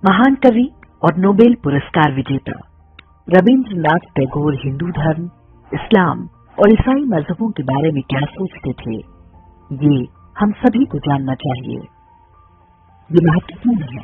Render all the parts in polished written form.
महान कवि और नोबेल पुरस्कार विजेता रविंद्रनाथ टैगोर हिंदू धर्म, इस्लाम और ईसाई मजहबों के बारे में क्या सोचते थे, ये हम सभी को जानना चाहिए। ये महत्वपूर्ण है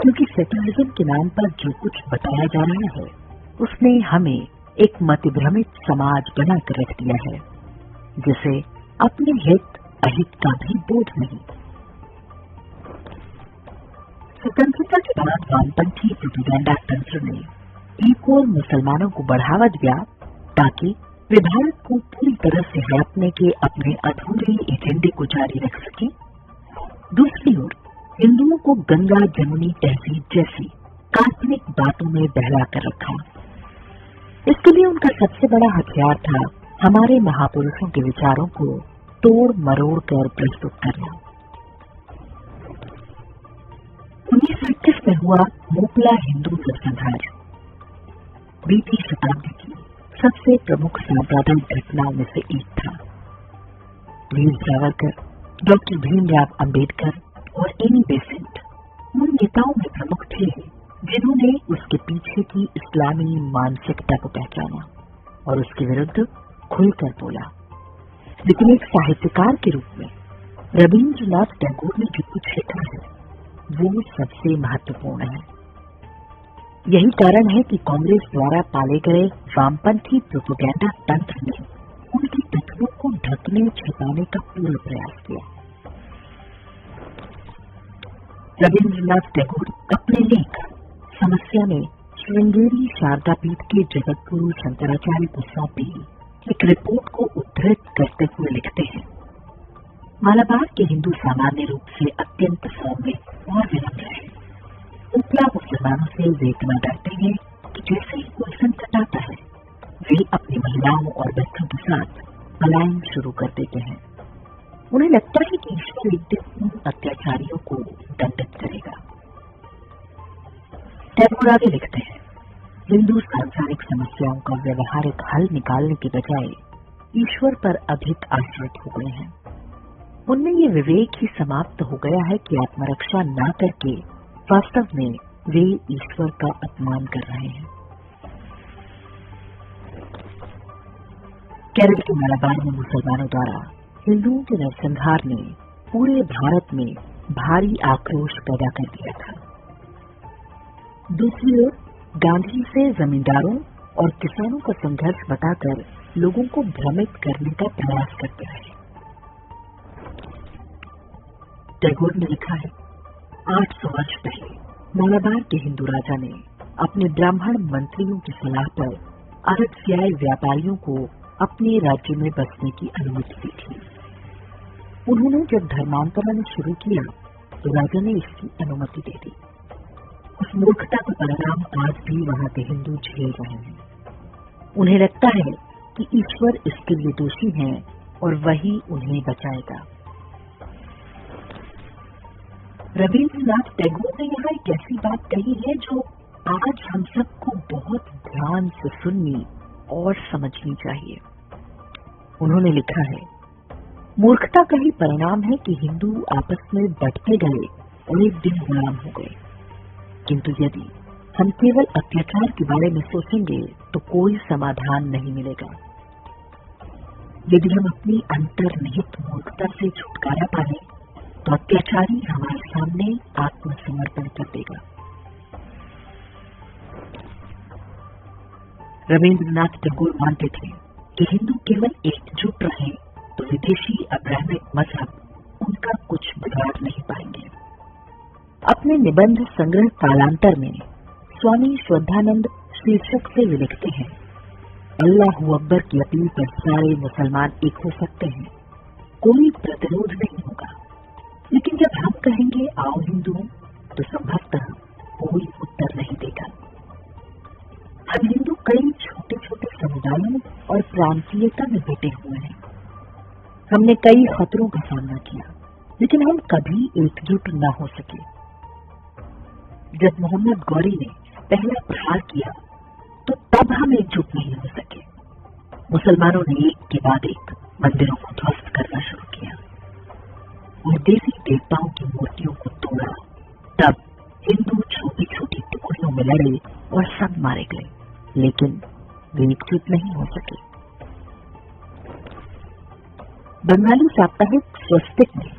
क्योंकि सेक्युलरिज्म के नाम पर जो कुछ बताया जा रहा है उसने हमें एक मतभ्रमित समाज बनाकर रख दिया है, जिसे अपने हित अहित का भी बोध नहीं। स्वतंत्रता के बाद वामपंथी प्रोपेगेंडा तंत्र ने एक और मुसलमानों को बढ़ावा दिया ताकि वे भारत को पूरी तरह से हड़पने के अपने अधूरे एजेंडे को जारी रख सकें। दूसरी ओर हिंदुओं को गंगा जमुनी तहजीब जैसी काल्पनिक बातों में बहला कर रखा। इसके लिए उनका सबसे बड़ा हथियार था हमारे महापुरुषों के विचारों को तोड़ मरोड़ कर प्रस्तुत करना। 1921 में हुआ मोपला हिंदू नरसंहार बीती शताब्दी की सबसे प्रमुख सांप्रदायिक घटनाओं में से एक था। वीर सावरकर, डॉक्टर भीमराव अंबेडकर और एनी बेसेंट उन नेताओं में प्रमुख थे जिन्होंने उसके पीछे की इस्लामी मानसिकता को पहचाना और उसके विरुद्ध खुलकर बोला। लेकिन एक साहित्यकार के रूप में रविंद्रनाथ टैगोर ने जो कुछ लिखा है वो सबसे महत्वपूर्ण है। यही कारण है कि कांग्रेस द्वारा पाले गए वामपंथी प्रोपेगेंडा तंत्र ने उनके तत्वों को ढकने छिपाने का पूरा प्रयास किया। रविंद्रनाथ टैगोर अपने लेख समस्या में श्रृंगेरी शारदा पीठ के जगतगुरु शंकराचार्य को सौंपी एक रिपोर्ट को उद्धृत करते हुए लिखते हैं, मालाबार के हिंदू सामान्य रूप से अत्यंत सौम्य और विनम्र है। उपला मुसलमानों से वे इतना डरते हैं कि जैसे ही कोई संकट आता है वे अपनी महिलाओं और बच्चों के साथ पलायन शुरू कर देते हैं। उन्हें लगता है कि ईश्वर एक दिन उन अत्याचारियों को दंडित करेगा। टैगोर आगे लिखते हैं, हिंदू सांसारिक समस्याओं का व्यवहारिक हल निकालने के बजाय ईश्वर पर अधिक आश्रित हो गए हैं। उनमें ये विवेक ही समाप्त हो गया है कि आत्मरक्षा न करके वास्तव में वे ईश्वर का अपमान कर रहे हैं। केरल के मालाबार में मुसलमानों द्वारा हिंदुओं के नरसंहार ने पूरे भारत में भारी आक्रोश पैदा कर दिया था। दूसरी ओर गांधी से जमींदारों और किसानों का संघर्ष बताकर लोगों को भ्रमित करने का प्रयास करते रहे। टैगोर ने लिखा है, 800 वर्ष पहले मालाबार के हिंदू राजा ने अपने ब्राह्मण मंत्रियों की सलाह पर अरब से आए व्यापारियों को अपने राज्य में बसने की अनुमति दी थी। उन्होंने जब धर्मांतरण शुरू किया तो राजा ने इसकी अनुमति दे दी। उस मूर्खता का परिणाम आज भी वहां के हिंदू झेल रहे हैं। उन्हें लगता है कि ईश्वर इसके लिए दोषी हैं और वही उन्हें बचाएगा। रविंद्रनाथ टैगोर ने यहाँ एक ऐसी बात कही है जो आज हम सबको बहुत ध्यान से सुननी और समझनी चाहिए। उन्होंने लिखा है, मूर्खता का ही परिणाम है कि हिंदू आपस में बंटते गए और एक दिन गुलाम हो गए। किंतु यदि हम केवल अत्याचार के बारे में सोचेंगे तो कोई समाधान नहीं मिलेगा। यदि हम अपनी अंतर्निहित मूर्खता से छुटकारा पाए तो अत्याचारी हमारे सामने आत्मसमर्पण कर देगा। रविंद्रनाथ टैगोर मानते थे कि हिंदू केवल एकजुट रहे तो विदेशी अब्राह्मिक मजहब उनका कुछ बिगाड़ नहीं पाएंगे। अपने निबंध संग्रह कालांतर में स्वामी श्रद्धानंद शीर्षक से वे लिखते हैं, अल्लाहू अकबर की अपील पर सारे मुसलमान एक हो सकते हैं, कोई प्रतिरोध नहीं होगा। लेकिन जब हम कहेंगे आओ हिंदू, तो संभवतः कोई उत्तर नहीं देगा। हम हिंदू कई छोटे छोटे समुदायों और प्रांतीयता में बटे हुए हैं। हमने कई खतरों का सामना किया लेकिन हम कभी एकजुट न हो सके। जब मोहम्मद गौरी ने पहला प्रहार किया तो तब हम एकजुट नहीं हो सके। मुसलमानों ने एक के बाद एक मंदिरों को ध्वस्त करना शुरू किया और देवी देवताओं की मूर्तियों को तोड़ा। तब हिंदू छूट छोटी छोटी टुकड़ियों में लड़े और सब मारे गए, लेकिन वे एकजुट नहीं हो सके। बंगाली साप्ताहिक स्वस्तिक में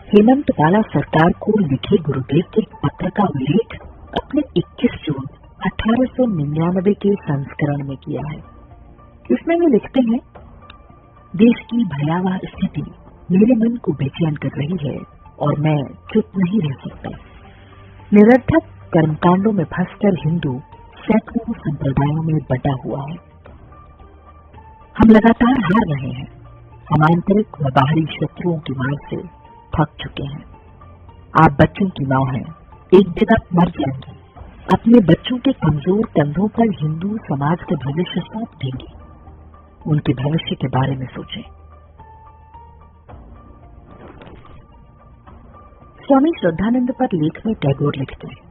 हेमंत वाला सरकार को लिखे गुरुदेव के पत्र का उल्लेख अपने 21 जून 1899 के संस्करण में किया है। इसमें वे लिखते हैं, देश की भयावह स्थिति मेरे मन को बेचैन कर रही है और मैं चुप नहीं रह सकता। निरर्थक कर्मकांडों में फंसकर हिंदू सैकड़ों संप्रदायों में बटा हुआ है। हम लगातार हार रहे हैं। हम आंतरिक व बाहरी शत्रुओं की मार से थक चुके हैं। आप बच्चों की मां हैं, एक दिन आप मर जाएंगी। अपने बच्चों के कमजोर कंधों पर हिंदू समाज का भविष्य सौंप देंगे। उनके भविष्य के बारे में सोचें। स्वामी श्रद्धानंद पर लेख में टैगोर लिखते हैं,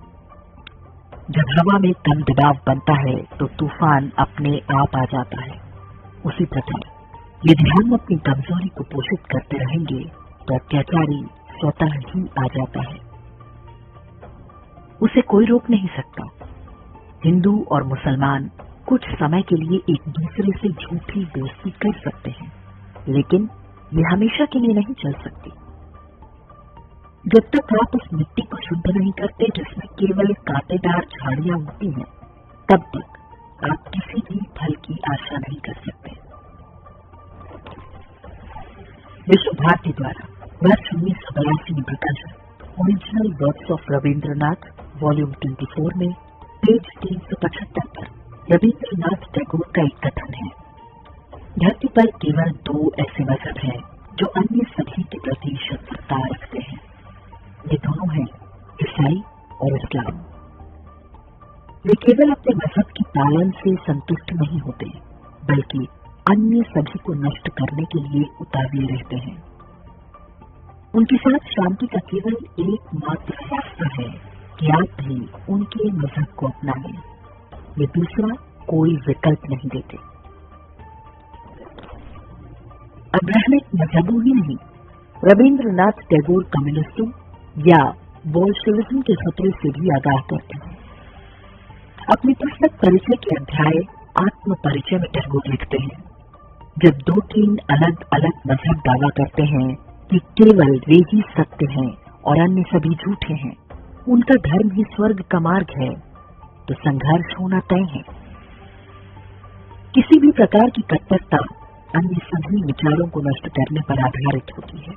जब हवा में कम दबाव बनता है तो तूफान अपने आप आ जाता है। उसी प्रकार यदि हम अपनी कमजोरी को पोषित करते रहेंगे तो अत्याचारी स्वतः ही आ जाता है। उसे कोई रोक नहीं सकता। हिंदू और मुसलमान कुछ समय के लिए एक दूसरे से झूठी दोस्ती कर सकते हैं, लेकिन ये हमेशा के लिए नहीं चल सकती। जब तक आप उस मिट्टी को शुद्ध नहीं करते जिसमें केवल कांटेदार झाड़ियां होती हैं, तब तक आप किसी भी फल की आशा नहीं कर सकते। विश्व भारती द्वारा वर्ष 1982 में प्रकाशित original works of Rabindranath volume 24 में पेज 375 पर रविंद्रनाथ टैगोर का एक कथन है, धरती पर केवल 2 ऐसे मजहब हैं जो अन्य सभी के प्रति शत्रुता रखते हैं। ये दोनों हैं ईसाई और इस्लाम। वे केवल अपने मजहब के पालन से संतुष्ट नहीं होते, बल्कि अन्य सभी को नष्ट करने के लिए उतावले रहते हैं। उनके साथ शांति का केवल एकमात्र रास्ता है कि आप भी उनके मजहब को अपनाएं। वे दूसरा कोई विकल्प नहीं देते। अब्राहमिक मजहबों ही नहीं, रविंद्रनाथ टैगोर कम्युनिस्टों या बोल्शेविज्म के खतरे से भी आगाह करते हैं। अपनी पुस्तक परिचय के अध्याय आत्म परिचय में टैगोर लिखते हैं, जब 2-3 अलग अलग मजहब दावा करते हैं कि केवल वे ही सत्य हैं और अन्य सभी झूठे हैं, उनका धर्म ही स्वर्ग का मार्ग है, तो संघर्ष होना तय है। किसी भी प्रकार की कट्टरता अन्य सभी विचारों को नष्ट करने पर आधारित होती है।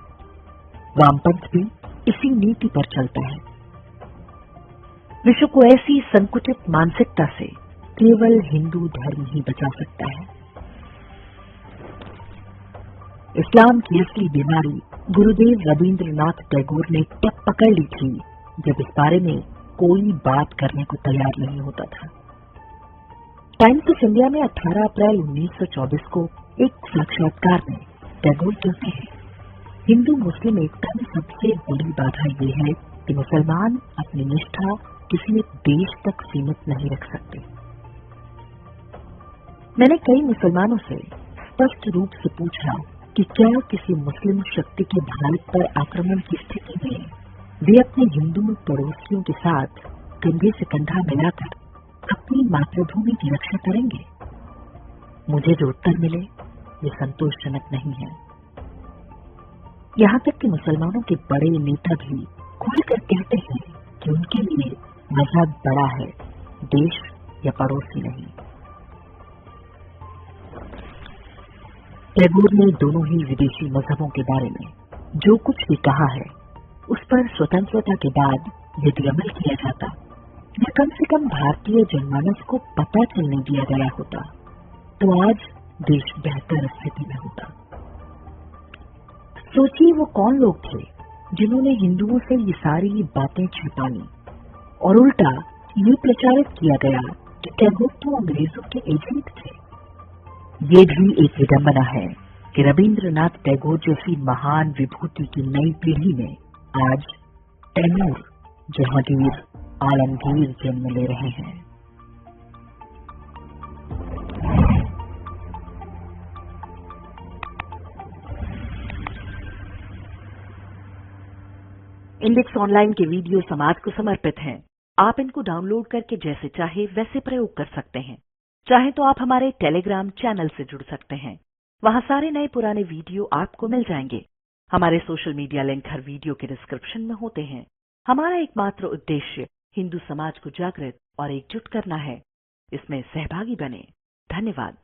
वामपंथ भी इसी नीति पर चलता है। विश्व को ऐसी संकुचित मानसिकता से केवल हिंदू धर्म ही बचा सकता है। इस्लाम की असली बीमारी गुरुदेव रविंद्रनाथ टैगोर ने तब पकड़ ली थी जब इस बारे में कोई बात करने को तैयार नहीं होता था। टाइम्स ऑफ इंडिया में 18 अप्रैल 1924 को एक साक्षात्कार में टैगोर कहते हैं, हिंदू मुस्लिम एकता में सबसे बड़ी बाधा ये है कि मुसलमान अपनी निष्ठा किसी एक देश तक सीमित नहीं रख सकते। मैंने कई मुसलमानों से स्पष्ट रूप से पूछा कि क्या किसी मुस्लिम शक्ति के भारत पर आक्रमण की स्थिति में वे अपने हिंदू पड़ोसियों के साथ कंधे से कंधा मिलाकर अपनी मातृभूमि की रक्षा करेंगे। मुझे जो उत्तर मिले वे संतोषजनक नहीं है। यहाँ तक कि मुसलमानों के बड़े नेता भी खुलकर कहते हैं कि उनके लिए मजहब बड़ा है, देश या पड़ोसी नहीं। टैगोर ने दोनों ही विदेशी मजहबों के बारे में जो कुछ भी कहा है, उस पर स्वतंत्रता के बाद यदि अमल किया जाता या कम से कम भारतीय जनमानस को पता चलने दिया गया होता, तो आज देश बेहतर स्थिति में होता। सोचिए वो कौन लोग थे जिन्होंने हिंदुओं से ये सारी बातें छिपानी और उल्टा ये प्रचारित किया गया कि टैगोर तो अंग्रेजों के एजेंट थे। ये भी एक विडंबना है कि रविंद्रनाथ टैगोर जैसी महान विभूति की नई पीढ़ी में आज तैमूर, जहांगीर, आलमगीर जन्म ले रहे हैं। इंडेक्स ऑनलाइन के वीडियो समाज को समर्पित हैं। आप इनको डाउनलोड करके जैसे चाहे वैसे प्रयोग कर सकते हैं। चाहे तो आप हमारे टेलीग्राम चैनल से जुड़ सकते हैं। वहां सारे नए पुराने वीडियो आपको मिल जाएंगे। हमारे सोशल मीडिया लिंक हर वीडियो के डिस्क्रिप्शन में होते हैं। हमारा एकमात्र उद्देश्य हिंदू समाज को जागृत और एकजुट करना है। इसमें सहभागी बने। धन्यवाद।